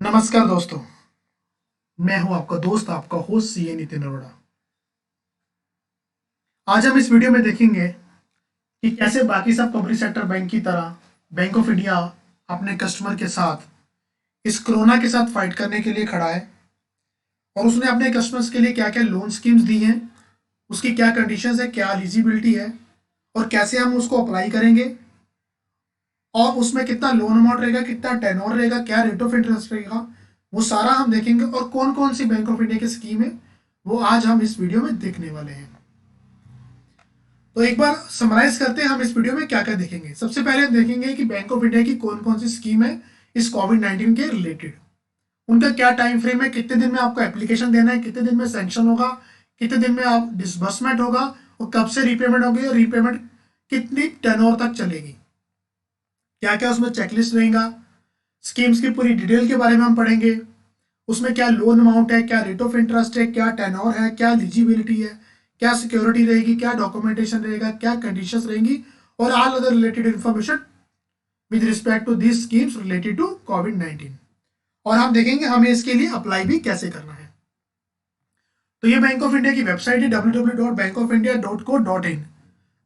नमस्कार दोस्तों। मैं हूं आपका दोस्त, आपका होस्ट सीए नितिन अरोड़ा। आज हम इस वीडियो में देखेंगे कि कैसे बाकी सब पब्लिक सेक्टर बैंक की तरह बैंक ऑफ इंडिया अपने कस्टमर के साथ इस कोरोना के साथ फाइट करने के लिए खड़ा है और उसने अपने कस्टमर्स के लिए क्या क्या लोन स्कीम्स दी हैं, उसकी क्या कंडीशंस है, क्या एलिजिबिलिटी है और कैसे हम उसको अप्लाई करेंगे और उसमें कितना लोन अमाउंट रहेगा, कितना टेन्योर रहेगा, क्या रेट ऑफ इंटरेस्ट रहेगा, वो सारा हम देखेंगे। और कौन कौन सी बैंक ऑफ इंडिया की स्कीम है वो आज हम इस वीडियो में देखने वाले हैं। तो एक बार समराइज करते हैं हम इस वीडियो में क्या क्या देखेंगे। सबसे पहले हम देखेंगे कि बैंक ऑफ इंडिया की कौन कौन सी स्कीम है इस कोविड-19 के रिलेटेड, उनका क्या टाइम फ्रेम है, कितने दिन में आपको एप्लीकेशन देना है, कितने दिन में सैंक्शन होगा, कितने दिन में आप डिसबर्समेंट होगा और कब से रीपेमेंट होगी और रीपेमेंट कितनी टेन्योर तक चलेगी, क्या क्या उसमें चेकलिस्ट रहेगा, स्कीम्स की पूरी डिटेल के बारे में हम पढ़ेंगे। उसमें क्या लोन अमाउंट है, क्या रेट ऑफ इंटरेस्ट है, क्या टेन्योर है, क्या एलिजिबिलिटी है, क्या सिक्योरिटी रहेगी, क्या डॉक्यूमेंटेशन रहेगा, क्या कंडीशंस रहेंगी और all other related information with respect to this schemes related to कोविड-19। और हम देखेंगे हमें इसके लिए अप्लाई भी कैसे करना है। तो ये बैंक ऑफ इंडिया की वेबसाइट है www.bankofindia.co.in।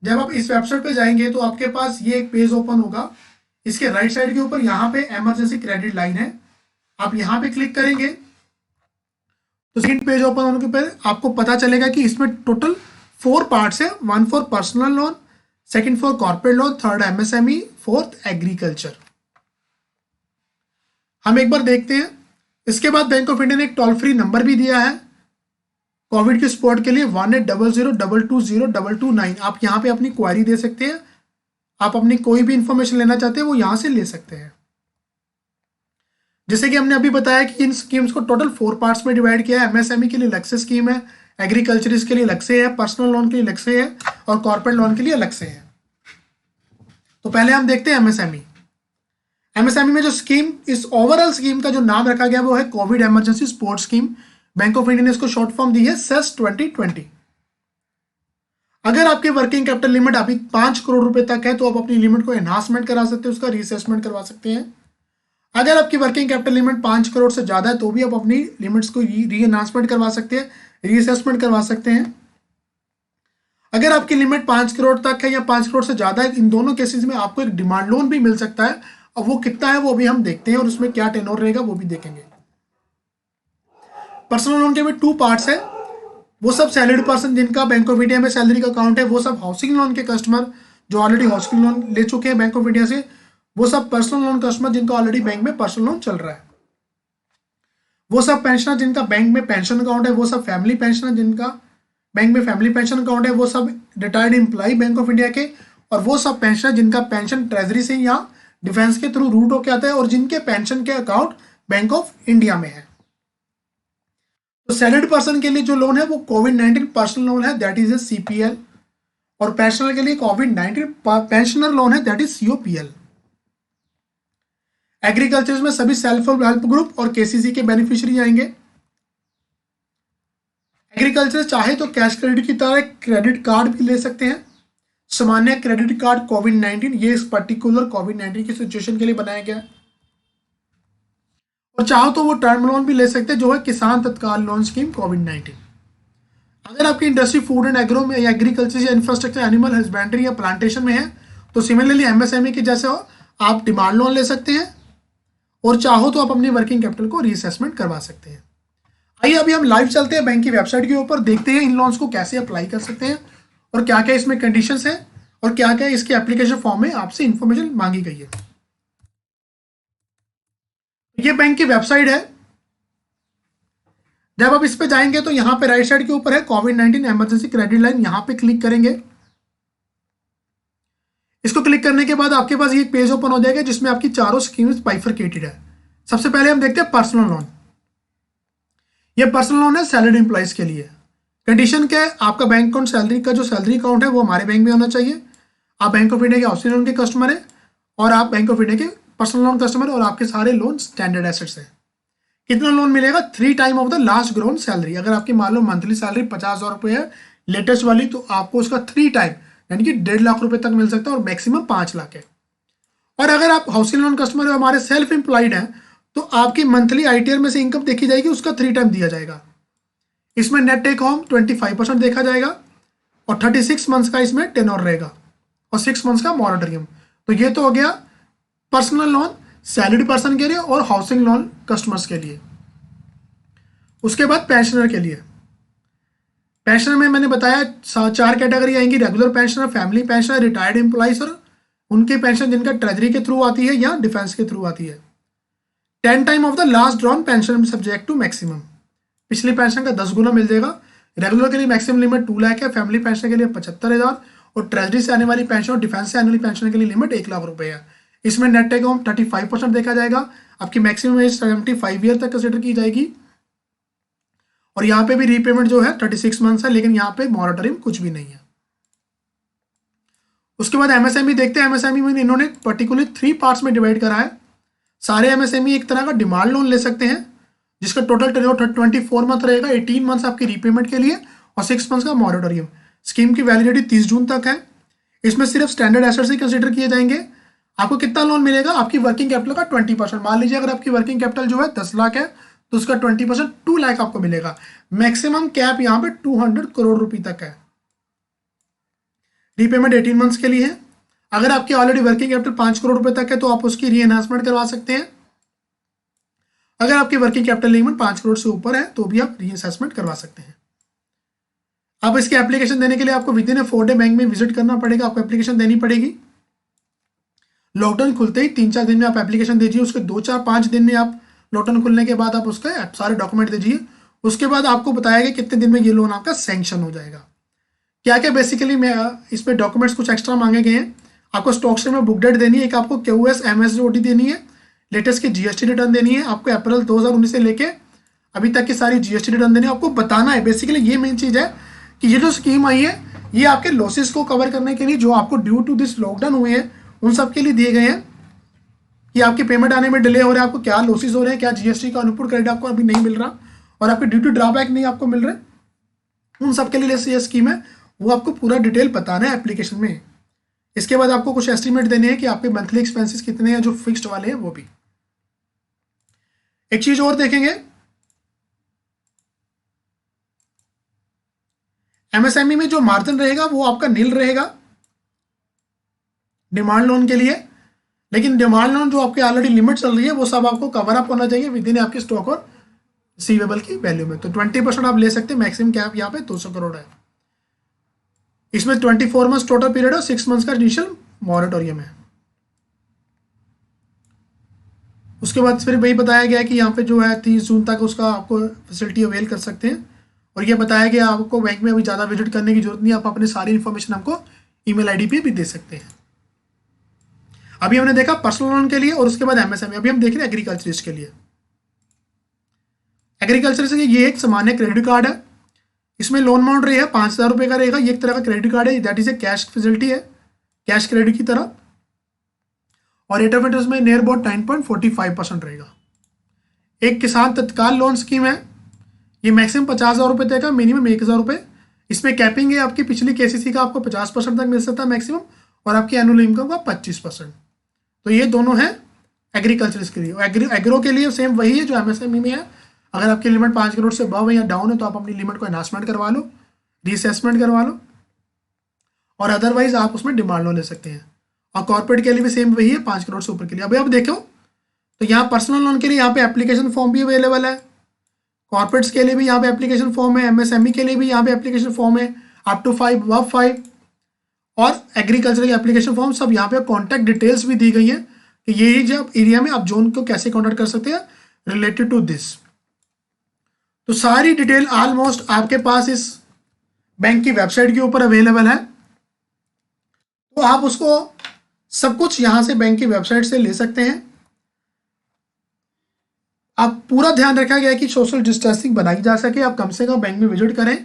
जब आप इस वेबसाइट पे जाएंगे तो आपके पास ये एक पेज ओपन होगा। इसके राइट साइड के ऊपर यहाँ पे इमरजेंसी क्रेडिट लाइन है, आप यहाँ पे क्लिक करेंगे तो सेकंड पेज ओपन होने के बाद आपको पता चलेगा कि इसमें टोटल 4 पार्ट्स है। 1 for personal loan, second for corporate loan, third MSME, fourth agriculture. हम एक बार देखते हैं। इसके बाद बैंक ऑफ इंडिया ने एक टोल फ्री नंबर भी दिया है कोविड के सपोर्ट के लिए 1800-220-229। आप यहाँ पे अपनी क्वारी दे सकते हैं, आप अपनी कोई भी इंफॉर्मेशन लेना चाहते हैं वो यहाँ से ले सकते हैं। जैसे कि हमने अभी बताया कि इन स्कीम्स को टोटल 4 पार्ट्स में डिवाइड किया है। एमएसएमई के लिए अलग से स्कीम है, एग्रीकल्चरिस्ट के लिए अलग से है, पर्सनल लोन के लिए अलग से है और कॉर्पोरेट लोन के लिए अलग से है। तो पहले हम देखते हैं एमएसएमई। एमएसएमई में जो स्कीम, इस ओवरऑल स्कीम का जो नाम रखा गया वो है Covid emergency support scheme. Bank of India ने इसको शॉर्ट फॉर्म दी है सेस 2020। अगर आपकी वर्किंग कैपिटल लिमिट अभी 5 करोड़ रुपए तक है तो आप अपनी लिमिट को एनहांसमेंट करा सकते हैं, उसका रीअसेसमेंट करवा सकते हैं। अगर आपकी वर्किंग कैपिटल लिमिट 5 करोड़ से ज़्यादा है तो भी आप अपनी लिमिट्स को री एनहांसमेंट करवा सकते हैं, रीअसेसमेंट करवा सकते हैं। अगर आपकी लिमिट 5 करोड़ तक है या 5 करोड़ से ज़्यादा है, इन दोनों केसेस में आपको एक डिमांड लोन भी मिल सकता है। और वो कितना है वो भी हम देखते हैं और उसमें क्या टेन्योर रहेगा वो भी देखेंगे। पर्सनल लोन के भी 2 पार्ट्स है। वो सब सैलरीड पर्सन जिनका बैंक ऑफ इंडिया में सैलरी का अकाउंट है, वो सब हाउसिंग लोन के कस्टमर जो ऑलरेडी हाउसिंग लोन ले चुके हैं बैंक ऑफ इंडिया से, वो सब पर्सनल लोन कस्टमर जिनका ऑलरेडी बैंक में पर्सनल लोन चल रहा है, वो सब पेंशनर जिनका बैंक में पेंशन अकाउंट है, वो सब फैमिली पेंशनर जिनका बैंक में फैमिली पेंशन अकाउंट है, वो सब retired employee bank of India के, और वो सब पेंशनर जिनका पेंशन ट्रेजरी से या डिफेंस के थ्रू रूट होकर आता है और जिनके पेंशन के अकाउंट बैंक ऑफ इंडिया में है। तो सैलरीड पर्सन के लिए जो लोन है वो कोविड-19 पर्सनल लोन है, दैट इज ए सीपीएल। और पेंशनर के लिए कोविड-19 पेंशनर लोन है, दैट इज सीओपीएल। एग्रीकल्चर में सभी सेल्फ हेल्प ग्रुप और केसीसी के बेनिफिशियरी आएंगे। एग्रीकल्चर चाहे तो कैश क्रेडिट की तरह क्रेडिट कार्ड भी ले सकते हैं। सामान्य क्रेडिट कार्ड कोविड-19 ये इस पर्टिकुलर कोविड-19 की सिचुएशन के लिए बनाया गया है। और चाहो तो वो टर्म लोन भी ले सकते हैं जो है किसान तत्काल लोन स्कीम कोविड-19। अगर आपकी इंडस्ट्री फूड एंड एग्रो में या एग्रीकल्चर या इंफ्रास्ट्रक्चर एनिमल हस्बेंड्री या प्लांटेशन में है तो सिमिलरली एमएसएमई के जैसे आप डिमांड लोन ले सकते हैं और चाहो तो आप अपनी वर्किंग कैपिटल को रीअसेसमेंट करवा सकते हैं। आइए अभी हम लाइव चलते हैं बैंक की वेबसाइट के ऊपर, देखते हैं इन लोन्स को कैसे अप्लाई कर सकते हैं और क्या क्या इसमें कंडीशंस है और क्या क्या इसके एप्लीकेशन फॉर्म में आपसे इंफॉर्मेशन मांगी गई है। ये बैंक की वेबसाइट है। जब आप इस पे जाएंगे तो यहाँ पे राइट साइड के ऊपर है कोविड-19 इमरजेंसी क्रेडिट लाइन, यहाँ पे क्लिक करेंगे। इसको क्लिक करने के बाद आपके पास ये एक पेज ओपन हो जाएगा जिसमें आपकी चारों स्कीम्स बाइफरकेटेड है। सबसे पहले हम देखते हैं पर्सनल लोन। ये पर्सनल लोन है सैलरीड एम्प्लॉइज के लिए। कंडीशन क्या है, आपका बैंक अकाउंट सैलरी का जो सैलरी अकाउंट है वो हमारे बैंक में होना चाहिए। आप बैंक ऑफ इंडिया के हाउसिंग लोन के कस्टमर है और आप बैंक ऑफ इंडिया के पर्सनल लोन कस्टमर और आपके सारे लोन स्टैंडर्ड एसेट्स हैं। कितना लोन मिलेगा? 3 time of the last grown salary. अगर आपकी मान लो मंथली सैलरी 50,000 रुपये है लेटेस्ट वाली, तो आपको उसका 3 टाइम यानी कि 1.5 लाख रुपए तक मिल सकता है और मैक्सिमम 5 लाख है। और अगर आप हाउसिंग लोन कस्टमर हमारे सेल्फ एम्प्लॉयड हैं तो आपकी मंथली आईटीआर में से इनकम देखी जाएगी, उसका 3 टाइम दिया जाएगा। इसमें नेट टेक होम 25% देखा जाएगा और 36 मंथ्स का इसमें टेन्योर रहेगा और 6 मंथ्स का मॉरेटोरियम। तो ये तो हो गया पर्सनल लोन सैलरी पर्सन के लिए और हाउसिंग लोन कस्टमर्स के लिए। उसके बाद पेंशनर के लिए, पेंशनर में मैंने बताया 4 कैटेगरी आएंगी, regular pensioner, family pensioner, retired employees और उनकी पेंशन जिनका ट्रेजरी के थ्रू आती है या डिफेंस के थ्रू आती है। 10 time of the last drawn pension subject to maximum, पिछली पेंशन का 10 गुना मिल जाएगा। रेगुलर के लिए मैक्सिमम लिमिट 2 लाख है, फैमिली पेंशन के लिए 75,000 और ट्रेजरी से आने वाली पेंशन और डिफेंस से आने वाली पेंशन के लिए लिमिट 1 लाख रुपए है। इसमें नेट टेक होम 35% देखा जाएगा। आपकी मैक्सिमम एज 75 ईयर तक कंसिडर की जाएगी और यहाँ पे भी रीपेमेंट जो है 36 मंथ्स है, लेकिन यहाँ पे मॉरेटोरियम कुछ भी नहीं है। उसके बाद एमएसएमई देखते हैं। एमएसएमई में इन्होंने पर्टिकुलर 3 पार्ट्स में डिवाइड करा है। सारे एमएसएमई एक तरह का डिमांड लोन ले सकते हैं जिसका टोटल टेन्योर 24 मंथ रहेगा, 18 मंथ्स आपकी रीपेमेंट के लिए और 6 मंथ्स का मॉरेटोरियम। स्कीम की वैलिडिटी 30 जून तक है। इसमें सिर्फ स्टैंडर्ड एसेट्स ही कंसिडर किए जाएंगे। आपको कितना लोन मिलेगा? आपकी वर्किंग कैपिटल का 20%। मान लीजिए अगर आपकी वर्किंग कैपिटल जो है 10 लाख है तो उसका 20% 2 लाख आपको मिलेगा। मैक्सिमम कैप यहाँ पे 200 करोड़ रुपए तक है। रीपेमेंट 18 मंथ्स के लिए है। अगर आपकी ऑलरेडी वर्किंग कैपिटल 5 करोड़ रुपए तक है तो आप उसकी री एनहांसमेंट करवा सकते हैं। अगर आपकी वर्किंग कैपिटल लिमिट 5 करोड़ से ऊपर है तो भी आप री असेसमेंट करवा सकते हैं। अब इसकी एप्लीकेशन देने के लिए आपको विदिन 4 डे बैंक में विजिट करना पड़ेगा, आपको एप्लीकेशन देनी पड़ेगी। लॉकडाउन खुलते ही 3-4 दिन में आप एप्लीकेशन दीजिए। उसके 2-4-5 दिन में आप लॉकडाउन खुलने के बाद आप उसके सारे डॉक्यूमेंट दीजिए। उसके बाद आपको बताया गया कितने दिन में ये लोन आपका सैंक्शन हो जाएगा। क्या क्या बेसिकली मैं इसमें डॉक्यूमेंट्स कुछ एक्स्ट्रा मांगे गए हैं। आपको स्टॉक शेयर में बुक डेट देनी है, एक आपको क्यूएस एमएसओटी देनी है, लेटेस्ट की जीएसटी रिटर्न देनी है, आपको अप्रैल 2019 से लेके अभी तक की सारी जीएसटी रिटर्न देनी है। आपको बताना है बेसिकली ये मेन चीज़ है कि ये जो स्कीम आई है ये आपके लॉसेस को कवर करने के लिए जो आपको ड्यू टू दिस लॉकडाउन हुए हैं उन सब के लिए दिए गए हैं कि आपकी पेमेंट आने में डिले हो रहा है, आपको क्या लॉसेस हो रहे हैं, क्या जीएसटी का अनुपूर क्रेडिट आपको अभी नहीं मिल रहा और आपके ड्यू टू ड्रॉबैक नहीं आपको मिल रहे, उन सब के लिए ये स्कीम है वो आपको पूरा डिटेल बताना है एप्लीकेशन में। इसके बाद आपको कुछ एस्टिमेट देने हैं कि आपके मंथली एक्सपेंसेस कितने हैं, जो फिक्स्ड वाले हैं वो भी। एक चीज और देखेंगे, एमएसएमई में जो मार्जिन रहेगा वो आपका नील रहेगा डिमांड लोन के लिए, लेकिन डिमांड लोन जो आपके ऑलरेडी लिमिट चल रही है वो सब आपको कवर अप होना चाहिए विद इन आपके स्टॉक और रिसीवेबल की वैल्यू में। तो 20% आप ले सकते हैं। मैक्सिमम कैप यहाँ पे 200 करोड़ है। इसमें 24 मंथ्स टोटल पीरियड और 6 मंथ्स का इनिशियल मॉरेटोरियम है। उसके बाद फिर वही बताया गया कि यहाँ पे जो है 30 जून तक उसका आपको फैसिलिटी अवेल कर सकते हैं और ये बताया गया आपको बैंक में अभी ज़्यादा विजिट करने की जरूरत नहीं, आप अपनी सारी इन्फॉर्मेशन हमको ईमेल आईडी पे भी दे सकते हैं। अभी हमने देखा पर्सनल लोन के लिए और उसके बाद एमएसएमई। अभी हम देख रहे हैं एग्रीकल्चरिस्ट के लिए। एग्रीकल्चरिस्ट ये एक सामान्य क्रेडिट कार्ड है। इसमें लोन अमाउंट रहेगा 5,000 रुपये का रहेगा। ये एक तरह का क्रेडिट कार्ड है, that is a cash facility है, कैश क्रेडिट की तरह। और रेट ऑफ इंटरेस्ट में नियर अबाउट 9.45% रहेगा। एक किसान तत्काल लोन स्कीम है, ये मैक्सिमम 50,000 रुपये तक है, मिनिमम 1,000 रुपये। इसमें कैपिंग है आपकी पिछली केसीसी का आपको 50% तक मिल सकता है मैक्सिमम और आपकी एनुअल इनकम का 25%। तो ये दोनों है एग्रीकल्चरिस्ट के लिए। एग्रो के लिए सेम वही है जो एमएसएमई में है। अगर आपकी लिमिट 5 करोड़ से अबव है या डाउन है तो आप अपनी लिमिट को एनहांसमेंट करवा लो, रीअसेसमेंट करवा लो और अदरवाइज आप उसमें डिमांड लोन ले सकते हैं। और कॉर्पोरेट के लिए भी सेम वही है 5 करोड़ से ऊपर के लिए। अभी आप देखो तो यहाँ पर्सनल लोन के लिए यहाँ पे एप्लीकेशन फॉर्म भी अवेलेबल है, कॉर्पोरेट्स के लिए भी यहाँ पे एप्लीकेशन फॉर्म है, एमएसएमई के लिए भी यहाँ पे एप्लीकेशन फॉर्म है अप टू 5 above 5 और एग्रीकल्चर के एप्लीकेशन फॉर्म सब यहाँ पे कॉन्टैक्ट डिटेल्स भी दी गई है कि ये जब एरिया में आप जोन को कैसे कॉन्टैक्ट कर सकते हैं रिलेटेड टू दिस। तो सारी डिटेल ऑलमोस्ट आपके पास इस बैंक की वेबसाइट के ऊपर अवेलेबल है, तो आप उसको सब कुछ यहां से बैंक की वेबसाइट से ले सकते हैं। आप पूरा ध्यान रखा गया कि सोशल डिस्टेंसिंग बनाई जा सके, आप कम से कम बैंक में विजिट करें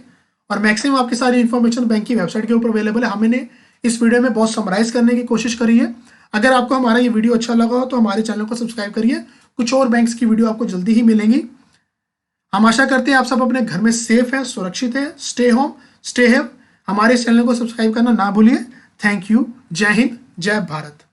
और मैक्सिमम आपकी सारी इन्फॉर्मेशन बैंक की वेबसाइट के ऊपर अवेलेबल है। हमने इस वीडियो में बहुत समराइज करने की कोशिश करी है। अगर आपको हमारा ये वीडियो अच्छा लगा हो तो हमारे चैनल को सब्सक्राइब करिए। कुछ और बैंक्स की वीडियो आपको जल्दी ही मिलेंगी। हम आशा करते हैं आप सब अपने घर में सेफ हैं, सुरक्षित हैं। Stay home, stay health. हमारे चैनल को सब्सक्राइब करना ना भूलिए। Thank you. जय हिंद, जय भारत।